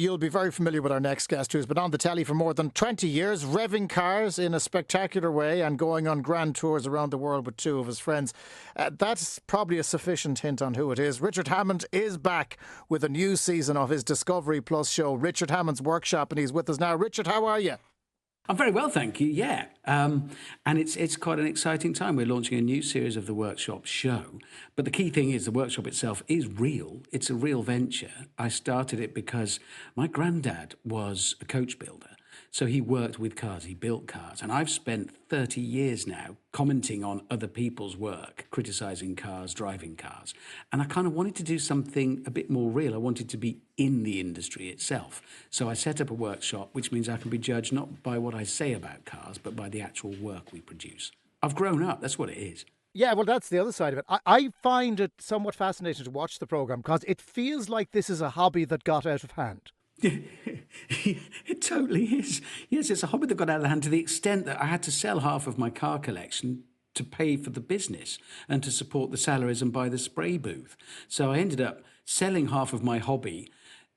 You'll be very familiar with our next guest, who's been on the telly for more than 20 years, revving cars in a spectacular way and going on grand tours around the world with two of his friends. That's probably a sufficient hint on who it is. Richard Hammond is back with a new season of his Discovery Plus show, Richard Hammond's Workshop, and he's with us now. Richard, how are you? I'm very well, thank you, yeah. And it's quite an exciting time. We're launching a new series of the Workshop show. But the key thing is the workshop itself is real. It's a real venture. I started it because my granddad was a coach builder. So he worked with cars, he built cars. And I've spent 30 years now commenting on other people's work, criticising cars, driving cars. And I kind of wanted to do something a bit more real. I wanted to be in the industry itself. So I set up a workshop, which means I can be judged not by what I say about cars, but by the actual work we produce. I've grown up, that's what it is. Yeah, well, that's the other side of it. I find it somewhat fascinating to watch the programme because it feels like this is a hobby that got out of hand. It totally is. Yes, it's a hobby that got out of hand to the extent that I had to sell half of my car collection to pay for the business and to support the salaries and buy the spray booth. So I ended up selling half of my hobby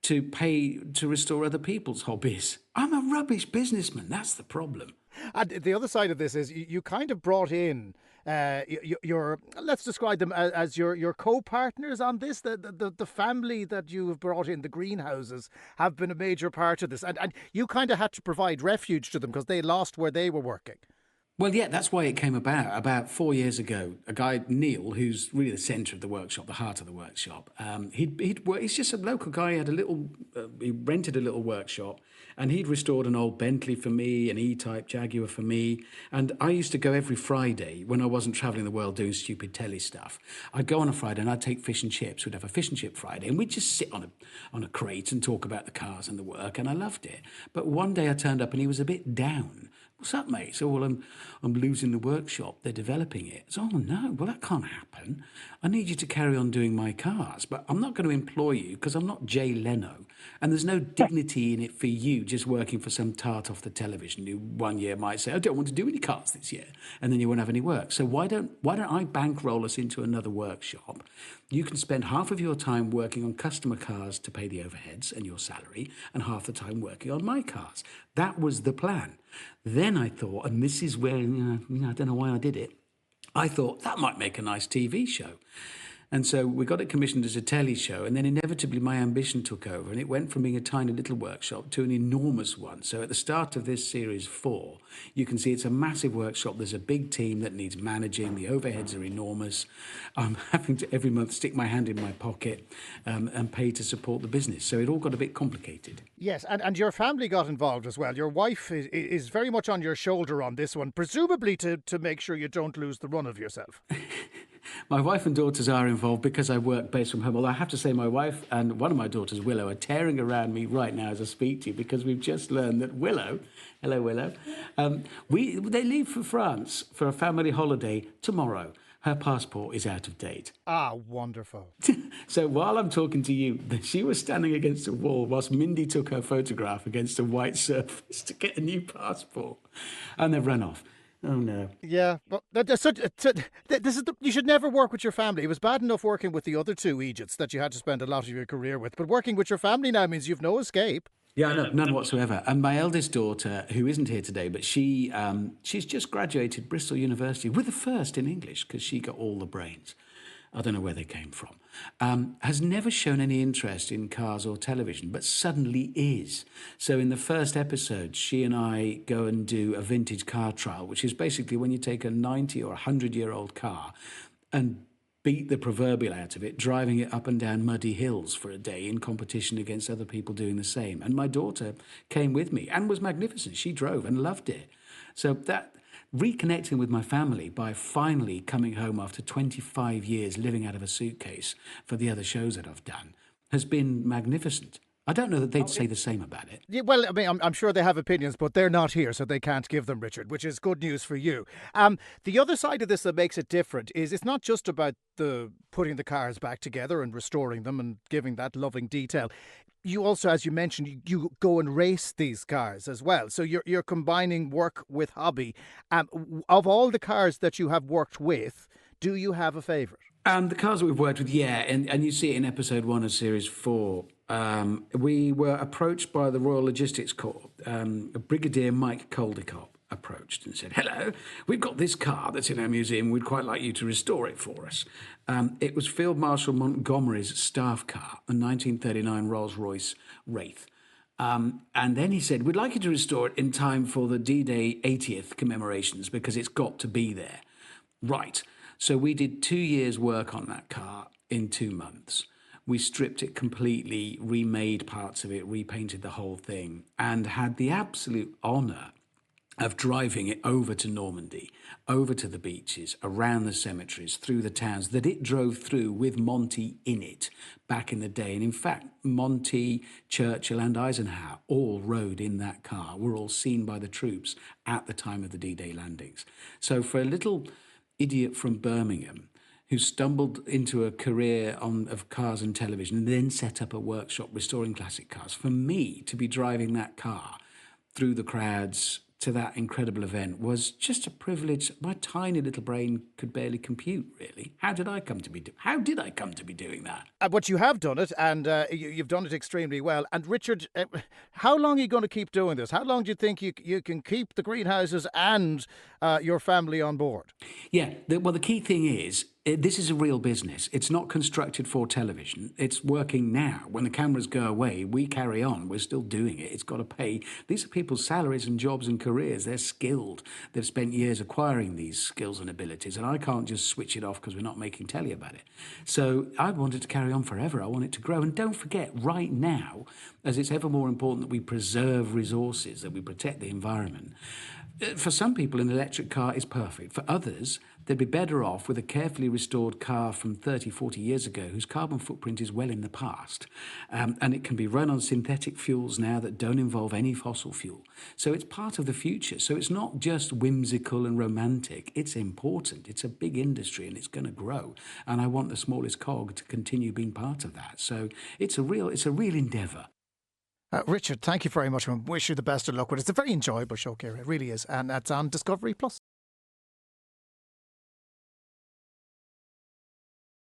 to pay to restore other people's hobbies. I'm a rubbish businessman. That's the problem. And the other side of this is you kind of brought in your let's describe them as your co-partners on this. The family that you have brought in, the greenhouses, have been a major part of this, and you kind of had to provide refuge to them because they lost where they were working. Well, yeah, that's why it came about. About 4 years ago, a guy, Neil, who's really the centre of the workshop, the heart of the workshop, he's just a local guy. He had he rented a little workshop, and he'd restored an old Bentley for me, an E-Type Jaguar for me. And I used to go every Friday when I wasn't travelling the world doing stupid telly stuff. I'd go on a Friday and I'd take fish and chips. We'd have a fish and chip Friday, and we'd just sit on a crate and talk about the cars and the work, and I loved it. But one day I turned up and he was a bit down. What's up, mate? So, well, I'm losing the workshop. They're developing it. So, oh, no, well, that can't happen. I need you to carry on doing my cars, but I'm not going to employ you because I'm not Jay Leno. And there's no dignity in it for you just working for some tart off the television who one year might say, I don't want to do any cars this year. And then you won't have any work. So why don't I bankroll us into another workshop? You can spend half of your time working on customer cars to pay the overheads and your salary, and half the time working on my cars. That was the plan. Then I thought, and this is where, I don't know why I did it, I thought that might make a nice TV show. And so we got it commissioned as a telly show, and then inevitably my ambition took over, and it went from being a tiny little workshop to an enormous one. So at the start of this series 4, you can see it's a massive workshop. There's a big team that needs managing. The overheads are enormous. I'm having to every month stick my hand in my pocket and pay to support the business. So it all got a bit complicated. Yes, and your family got involved as well. Your wife is very much on your shoulder on this one, presumably to make sure you don't lose the run of yourself. My wife and daughters are involved because I work based from home. Although I have to say my wife and one of my daughters, Willow, are tearing around me right now as I speak to you because we've just learned that Willow, hello Willow, they leave for France for a family holiday tomorrow. Her passport is out of date. Ah, wonderful. So while I'm talking to you, she was standing against a wall whilst Mindy took her photograph against a white surface to get a new passport. And they've run off. Oh, no. Yeah, but you should never work with your family. It was bad enough working with the other two Egypts that you had to spend a lot of your career with, but working with your family now means you've no escape. Yeah, no, none whatsoever. And my eldest daughter, who isn't here today, but she's just graduated Bristol University with a first in English because she got all the brains. I don't know where they came from, has never shown any interest in cars or television, but suddenly is. So in the first episode, she and I go and do a vintage car trial, which is basically when you take a 90 or 100-year-old car and beat the proverbial out of it, driving it up and down muddy hills for a day in competition against other people doing the same. And my daughter came with me and was magnificent. She drove and loved it. So that reconnecting with my family by finally coming home after 25 years living out of a suitcase for the other shows that I've done has been magnificent. I don't know that they'd say the same about it. Yeah, well, I mean, I'm sure they have opinions, but they're not here, so they can't give them, Richard, which is good news for you. The other side of this that makes it different is it's not just about the putting the cars back together and restoring them and giving that loving detail. You also, as you mentioned, you go and race these cars as well. So you're combining work with hobby. Of all the cars that you have worked with, do you have a favourite? The cars that we've worked with, yeah, and you see it in episode 1 of series 4. We were approached by the Royal Logistics Corps. Brigadier Mike Caldicott approached and said, "Hello, we've got this car that's in our museum. We'd quite like you to restore it for us." It was Field Marshal Montgomery's staff car, a 1939 Rolls-Royce Wraith. And then he said, "We'd like you to restore it in time for the D-Day 80th commemorations because it's got to be there." Right. So we did 2 years' work on that car in 2 months. We stripped it completely, remade parts of it, repainted the whole thing, and had the absolute honour of driving it over to Normandy, over to the beaches, around the cemeteries, through the towns that it drove through with Monty in it back in the day. And in fact, Monty, Churchill and Eisenhower all rode in that car, were all seen by the troops at the time of the D-Day landings. So for a little idiot from Birmingham who stumbled into a career of cars and television and then set up a workshop restoring classic cars, for me to be driving that car through the crowds to that incredible event was just a privilege my tiny little brain could barely compute, really. How did I come to be doing that? But you have done it, and you've done it extremely well. And Richard, how long are you going to keep doing this? How long do you think you can keep the greenhouses and your family on board? Yeah, the key thing is, this is a real business. It's not constructed for television. It's working now. When the cameras go away, we carry on. We're still doing it. It's got to pay. These are people's salaries and jobs and careers. They're skilled. They've spent years acquiring these skills and abilities, and I can't just switch it off because we're not making telly about it. So I want it to carry on forever. I want it to grow. And don't forget, right now, as it's ever more important that we preserve resources, that we protect the environment, for some people, an electric car is perfect. For others, they'd be better off with a carefully restored car from 30, 40 years ago whose carbon footprint is well in the past. And it can be run on synthetic fuels now that don't involve any fossil fuel. So it's part of the future. So it's not just whimsical and romantic. It's important. It's a big industry and it's going to grow. And I want the smallest cog to continue being part of that. So it's a real endeavour. Richard, thank you very much and wish you the best of luck with it. It's a very enjoyable show, Ciara. It really is. And that's on Discovery Plus.